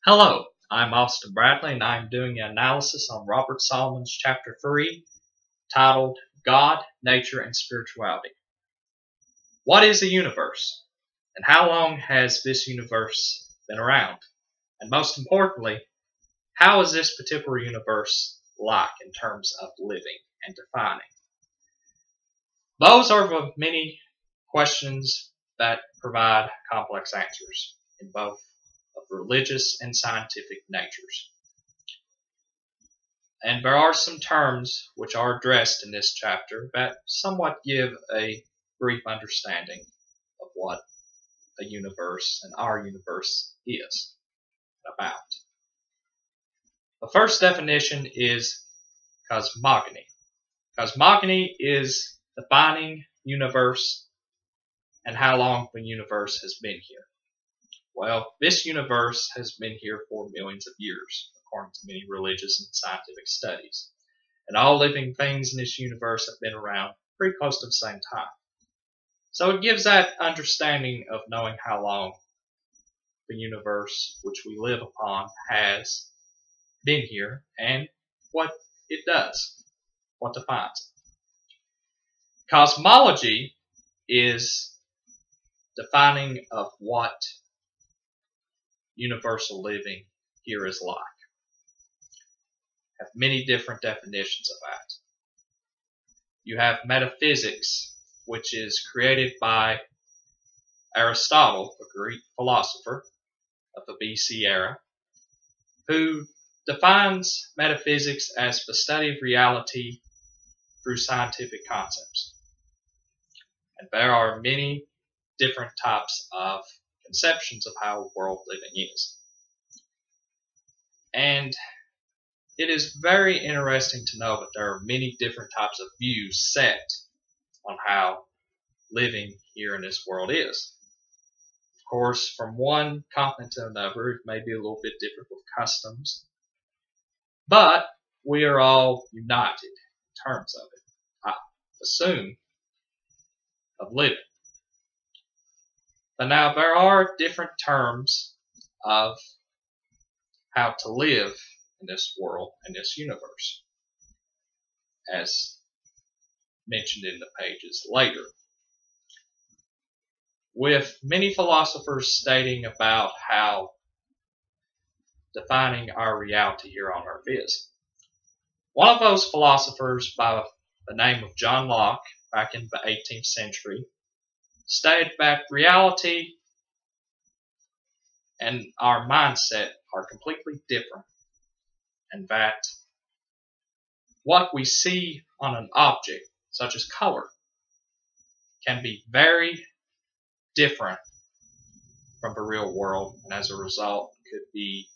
Hello, I'm Austin Bradley and I'm doing an analysis on Robert Solomon's chapter 3 titled God, Nature, and Spirituality. What is a universe? And how long has this universe been around? And most importantly, how is this particular universe like in terms of living and defining? Those are the many questions that provide complex answers in both of religious and scientific natures. And there are some terms which are addressed in this chapter that somewhat give a brief understanding of what a universe and our universe is about. The first definition is cosmogony. Cosmogony is defining universe and how long the universe has been here. Well, this universe has been here for millions of years, according to many religious and scientific studies. And all living things in this universe have been around pretty close to the same time. So it gives that understanding of knowing how long the universe which we live upon has been here and what it does, what defines it. Cosmology is defining of what universal living here is like. Have many different definitions of that. You have metaphysics, which is created by Aristotle, a Greek philosopher of the BC era, who defines metaphysics as the study of reality through scientific concepts. And there are many different types of conceptions of how world living is. And it is very interesting to know that there are many different types of views set on how living here in this world is. Of course, from one continent to another, it may be a little bit different with customs, but we are all united in terms of it, I assume, of living. But now there are different terms of how to live in this world and this universe, as mentioned in the pages later, with many philosophers stating about how defining our reality here on earth is. One of those philosophers by the name of John Locke, back in the 18th century, stated that reality and our mindset are completely different, and that what we see on an object, such as color, can be very different from the real world, and as a result could be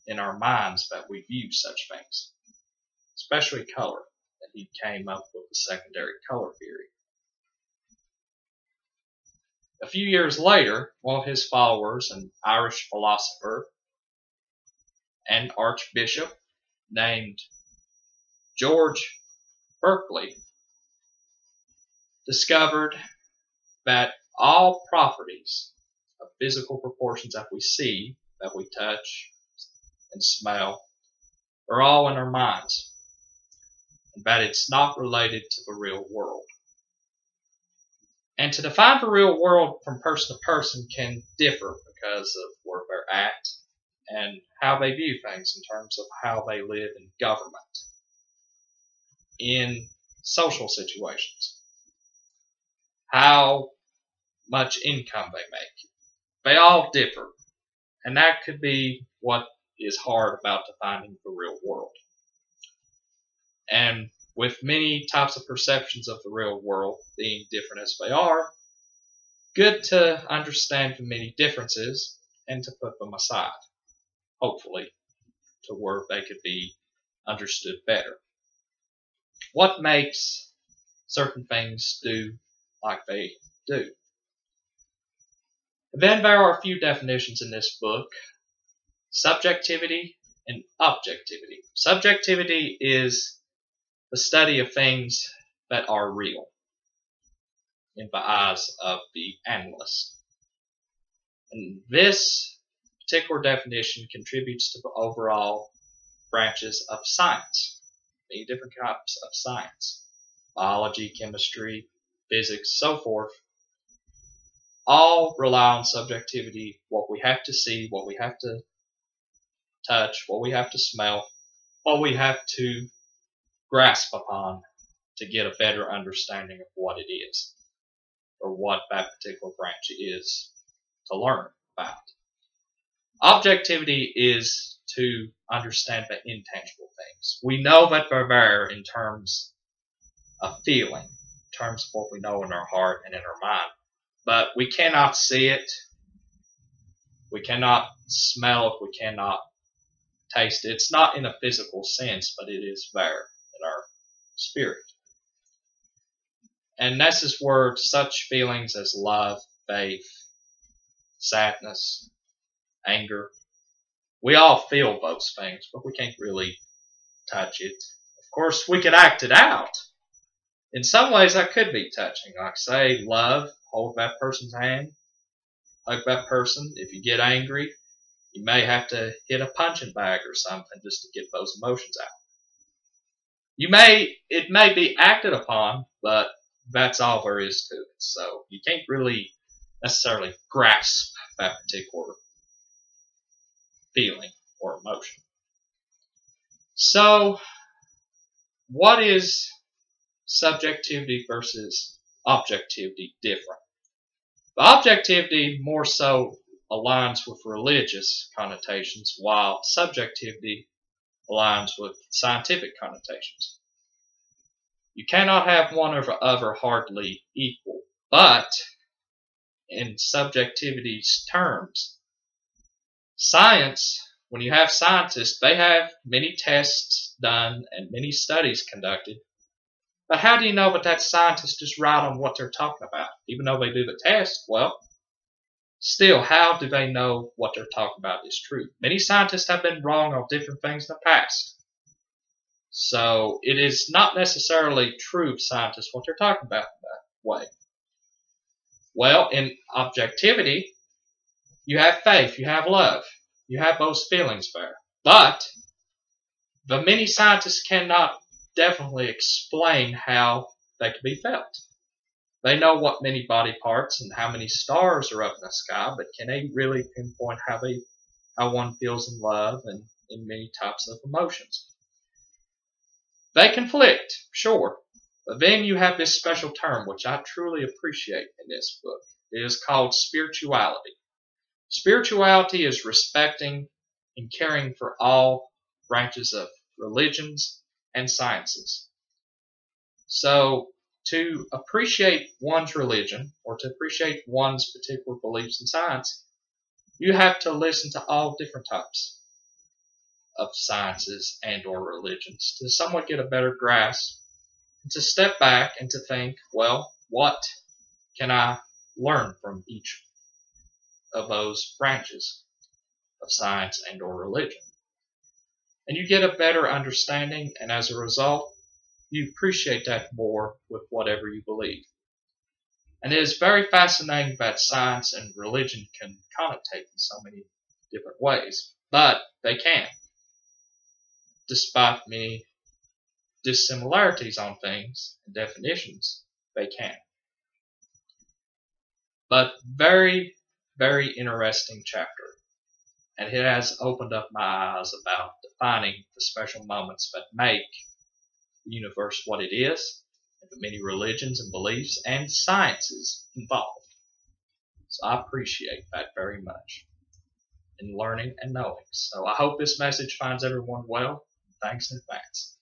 in our minds that we view such things, especially color, that he came up with the secondary color theory. A few years later, one of his followers, an Irish philosopher and archbishop named George Berkeley, discovered that all properties of physical proportions that we see, that we touch and smell, are all in our minds, and that it's not related to the real world. And to define the real world from person to person can differ because of where they're at and how they view things in terms of how they live in government, in social situations, how much income they make. They all differ, and that could be what is hard about defining the real world. And with many types of perceptions of the real world being different as they are, good to understand the many differences and to put them aside, hopefully, to where they could be understood better. What makes certain things do like they do? Then there are a few definitions in this book: subjectivity and objectivity. Subjectivity is the study of things that are real in the eyes of the analyst. And this particular definition contributes to the overall branches of science. Many different types of science. Biology, chemistry, physics, so forth. All rely on subjectivity, what we have to see, what we have to touch, what we have to smell, what we have to grasp upon to get a better understanding of what it is, or what that particular branch is to learn about. Objectivity is to understand the intangible things. We know that they're there in terms of feeling, in terms of what we know in our heart and in our mind. But we cannot see it, we cannot smell it, we cannot taste it. It's not in a physical sense, but it is there in our spirit. And this is where such feelings as love, faith, sadness, anger, we all feel those things, but we can't really touch it. Of course, we could act it out. In some ways, that could be touching. Like, say, love, hold that person's hand, hug that person. If you get angry, you may have to hit a punching bag or something just to get those emotions out. It may be acted upon, but that's all there is to it. So you can't really necessarily grasp that particular feeling or emotion. So, what is subjectivity versus objectivity different? The objectivity more so aligns with religious connotations, while subjectivity aligns with scientific connotations. You cannot have one or the other hardly equal, but in subjectivity's terms, science, when you have scientists, they have many tests done and many studies conducted. But how do you know that scientist is right on what they're talking about? Even though they do the test, well, still, how do they know what they're talking about is true? Many scientists have been wrong on different things in the past. So it is not necessarily true scientists what they're talking about in that way. Well, in objectivity, you have faith, you have love, you have those feelings there. But the many scientists cannot definitely explain how they can be felt. They know what many body parts and how many stars are up in the sky, but can they really pinpoint how one feels in love and in many types of emotions? They conflict, sure, but then you have this special term which I truly appreciate in this book. It is called spirituality. Spirituality is respecting and caring for all branches of religions and sciences. So, to appreciate one's religion, or to appreciate one's particular beliefs in science, you have to listen to all different types of sciences and or religions to somewhat get a better grasp, and to step back and to think, well, what can I learn from each of those branches of science and or religion? And you get a better understanding, and as a result, you appreciate that more with whatever you believe. And it is very fascinating that science and religion can connotate in so many different ways, but they can. Despite many dissimilarities on things and definitions, they can. But very, very interesting chapter. And it has opened up my eyes about defining the special moments that make the universe what it is, and the many religions and beliefs and sciences involved. So I appreciate that very much in learning and knowing. So I hope this message finds everyone well. Thanks in advance.